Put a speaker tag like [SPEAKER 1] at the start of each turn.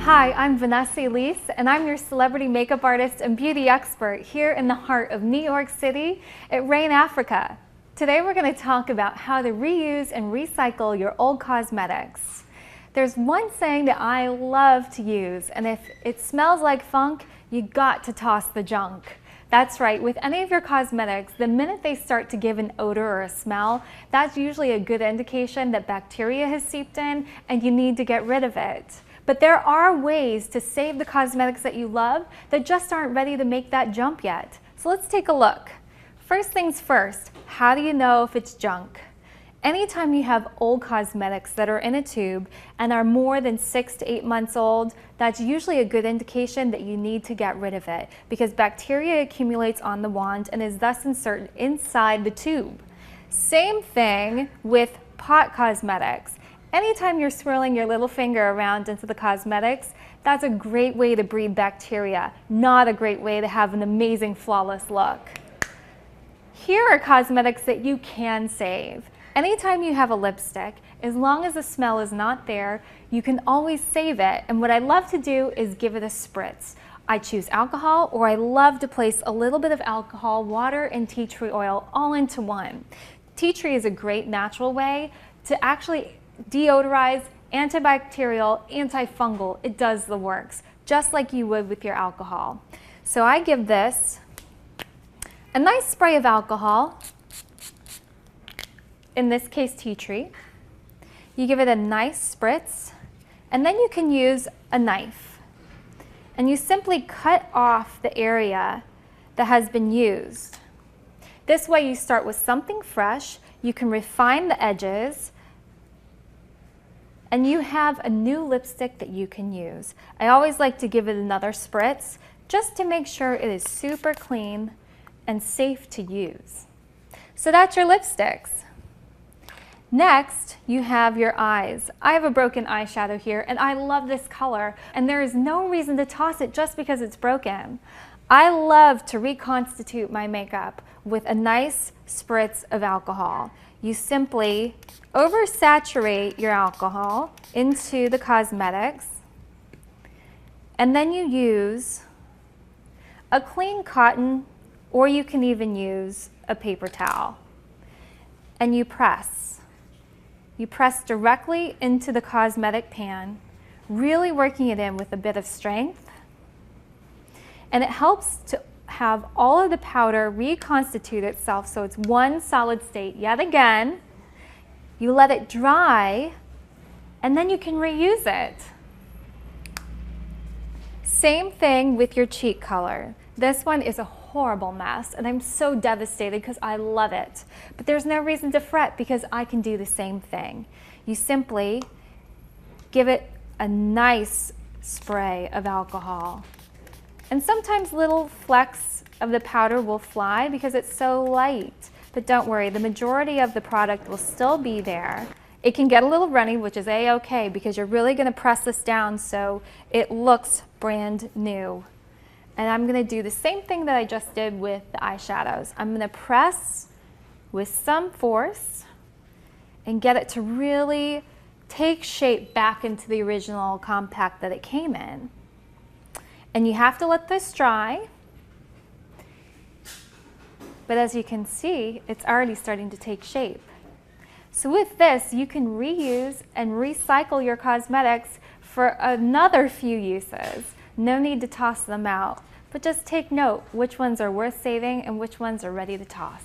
[SPEAKER 1] Hi, I'm Vanessa Elise, and I'm your celebrity makeup artist and beauty expert here in the heart of New York City at Rain, Africa. Today we're going to talk about how to reuse and recycle your old cosmetics. There's one saying that I love to use, and if it smells like funk, you got to toss the junk. That's right, with any of your cosmetics, the minute they start to give an odor or a smell, that's usually a good indication that bacteria has seeped in and you need to get rid of it. But there are ways to save the cosmetics that you love that just aren't ready to make that jump yet. So let's take a look. First things first, how do you know if it's junk? Anytime you have old cosmetics that are in a tube and are more than 6 to 8 months old, that's usually a good indication that you need to get rid of it because bacteria accumulates on the wand and is thus inserted inside the tube. Same thing with pot cosmetics. Anytime you're swirling your little finger around into the cosmetics, that's a great way to breed bacteria, not a great way to have an amazing, flawless look. Here are cosmetics that you can save. Anytime you have a lipstick, as long as the smell is not there, you can always save it. And what I love to do is give it a spritz. I choose alcohol, or I love to place a little bit of alcohol, water, and tea tree oil all into one. Tea tree is a great natural way to actually deodorize, antibacterial, antifungal. It does the works, just like you would with your alcohol. So I give this a nice spray of alcohol, in this case tea tree. You give it a nice spritz, and then you can use a knife. And you simply cut off the area that has been used. This way you start with something fresh, you can refine the edges, and you have a new lipstick that you can use. I always like to give it another spritz just to make sure it is super clean and safe to use. So that's your lipsticks. Next, you have your eyes. I have a broken eyeshadow here and I love this color, and there is no reason to toss it just because it's broken. I love to reconstitute my makeup with a nice spritz of alcohol. You simply oversaturate your alcohol into the cosmetics, and then you use a clean cotton, or you can even use a paper towel, and you press. You press directly into the cosmetic pan, really working it in with a bit of strength, and it helps to have all of the powder reconstitute itself so it's one solid state yet again. You let it dry, and then you can reuse it. Same thing with your cheek color. This one is a horrible mess, and I'm so devastated because I love it. But there's no reason to fret because I can do the same thing. You simply give it a nice spray of alcohol. And sometimes little flecks of the powder will fly because it's so light. But don't worry, the majority of the product will still be there. It can get a little runny, which is a-okay because you're really going to press this down so it looks brand new. And I'm going to do the same thing that I just did with the eyeshadows. I'm going to press with some force and get it to really take shape back into the original compact that it came in. And you have to let this dry. But as you can see, it's already starting to take shape. So with this, you can reuse and recycle your cosmetics for another few uses. No need to toss them out, but just take note which ones are worth saving and which ones are ready to toss.